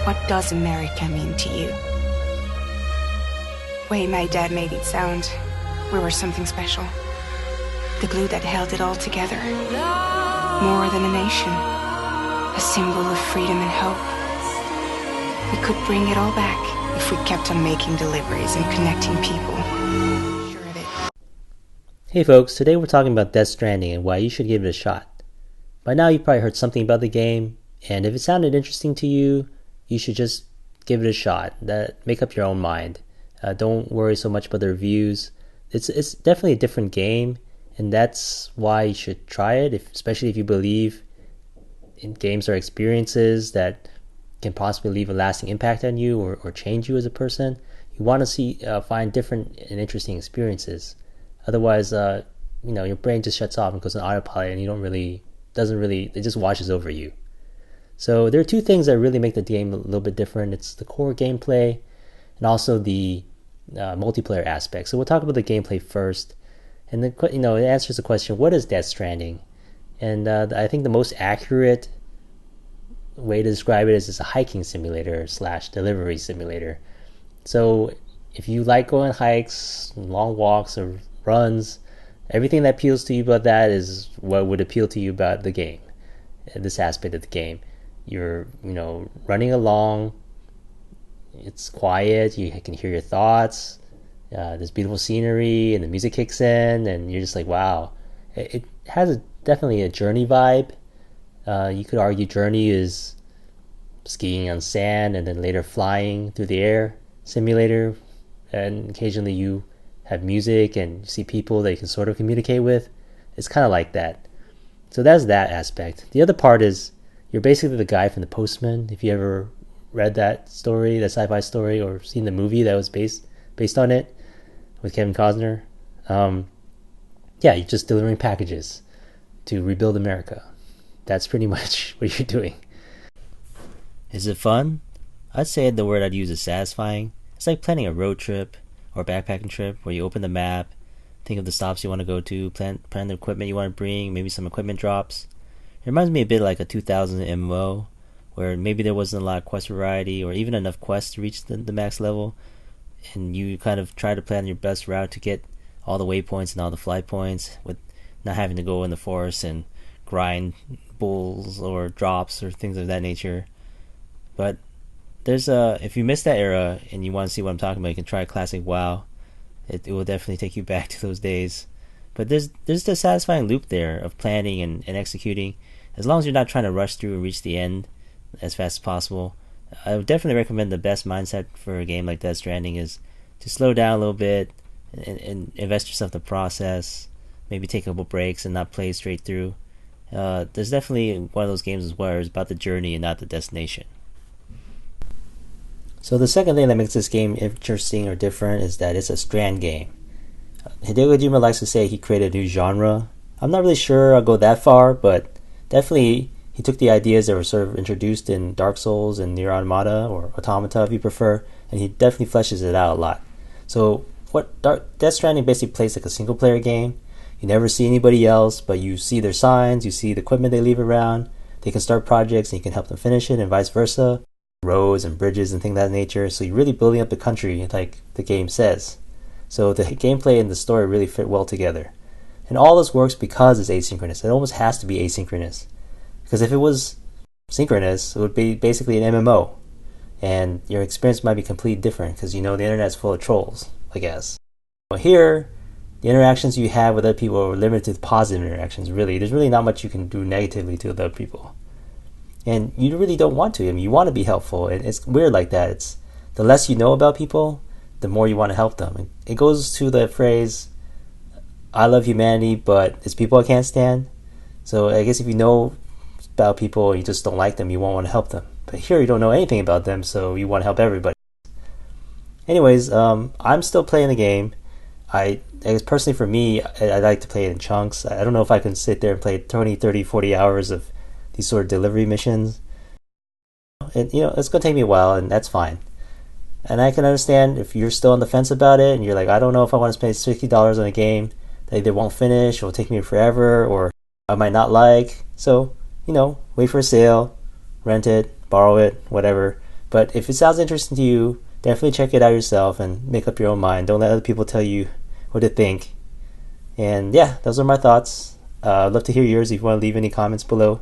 What does America mean to you? Way my dad made it sound, we were something special. The glue that held it all together. More than a nation. A symbol of freedom and hope. We could bring it all back if we kept on making deliveries and connecting people. Sure of it. Hey folks, today we're talking about Death Stranding and why you should give it a shot. By now you've probably heard something about the game, and if it sounded interesting to you, you should just give it a shot. Make up your own mind. Don't worry so much about the reviews. It's definitely a different game, and that's why you should try it, especially if you believe in games or experiences that can possibly leave a lasting impact on you or change you as a person. You want to find different and interesting experiences. Otherwise, your brain just shuts off and goes on autopilot, and it just washes over you. So there are two things that really make the game a little bit different. It's the core gameplay and also the multiplayer aspect. So we'll talk about the gameplay first, and then it answers the question: what is Death Stranding? And I think the most accurate way to describe it is it's a hiking simulator / delivery simulator. So if you like going on hikes, long walks, or runs, everything that appeals to you about that is what would appeal to you about the game, this aspect of the game. You're running along, it's quiet, you can hear your thoughts, there's beautiful scenery, and the music kicks in, and you're just like, wow. It has definitely a journey vibe. You could argue Journey is skiing on sand and then later flying through the air simulator, and occasionally you have music and you see people that you can sort of communicate with. It's kind of like that. So that's that aspect. The other part is you're basically the guy from The Postman. If you ever read that story, that sci-fi story, or seen the movie that was based on it with Kevin Costner, you're just delivering packages to rebuild America. That's pretty much what you're doing. Is it fun? I'd say the word I'd use is satisfying. It's like planning a road trip or a backpacking trip where you open the map, think of the stops you want to go to, plan the equipment you want to bring, maybe some equipment drops. It reminds me a bit like a 2000 MMO, where maybe there wasn't a lot of quest variety or even enough quests to reach the max level, and you kind of try to plan your best route to get all the waypoints and all the flight points with not having to go in the forest and grind bulls or drops or things of that nature. But if you missed that era and you want to see what I'm talking about, you can try Classic WoW. It will definitely take you back to those days. But there's the satisfying loop there of planning and executing. As long as you're not trying to rush through and reach the end as fast as possible, I would definitely recommend the best mindset for a game like Death Stranding is to slow down a little bit and invest yourself in the process. Maybe take a couple breaks and not play straight through. There's definitely one of those games as well. It's about the journey and not the destination. So the second thing that makes this game interesting or different is that it's a strand game. Hideo Kojima likes to say he created a new genre. I'm not really sure I'll go that far, but definitely he took the ideas that were sort of introduced in Dark Souls and Nier Automata, or Automata if you prefer, and he definitely fleshes it out a lot. So Death Stranding basically plays like a single player game. You never see anybody else, but you see their signs, you see the equipment they leave around. They can start projects and you can help them finish it, and vice versa. Roads and bridges and things of that nature. So you're really building up the country like the game says. So the gameplay and the story really fit well together. And all this works because it's asynchronous. It almost has to be asynchronous. Because if it was synchronous, it would be basically an MMO. And your experience might be completely different because the internet's full of trolls, I guess. But here, the interactions you have with other people are limited to positive interactions, really. There's really not much you can do negatively to other people. And you really don't want to. You want to be helpful. It's weird like that. It's the less you know about people, the more you want to help them. It goes to the phrase, I love humanity, but it's people I can't stand. So I guess if you know about people and you just don't like them, you won't want to help them. But here you don't know anything about them, so you want to help everybody. Anyways, I'm still playing the game. I guess personally for me, I like to play it in chunks. I don't know if I can sit there and play 20, 30, 40 hours of these sort of delivery missions. It's going to take me a while, and that's fine. And I can understand if you're still on the fence about it, and you're like, I don't know if I want to spend $60 on a game that either won't finish, or will take me forever, or I might not like. So, wait for a sale, rent it, borrow it, whatever. But if it sounds interesting to you, definitely check it out yourself and make up your own mind. Don't let other people tell you what to think. And yeah, those are my thoughts. I'd love to hear yours if you want to leave any comments below.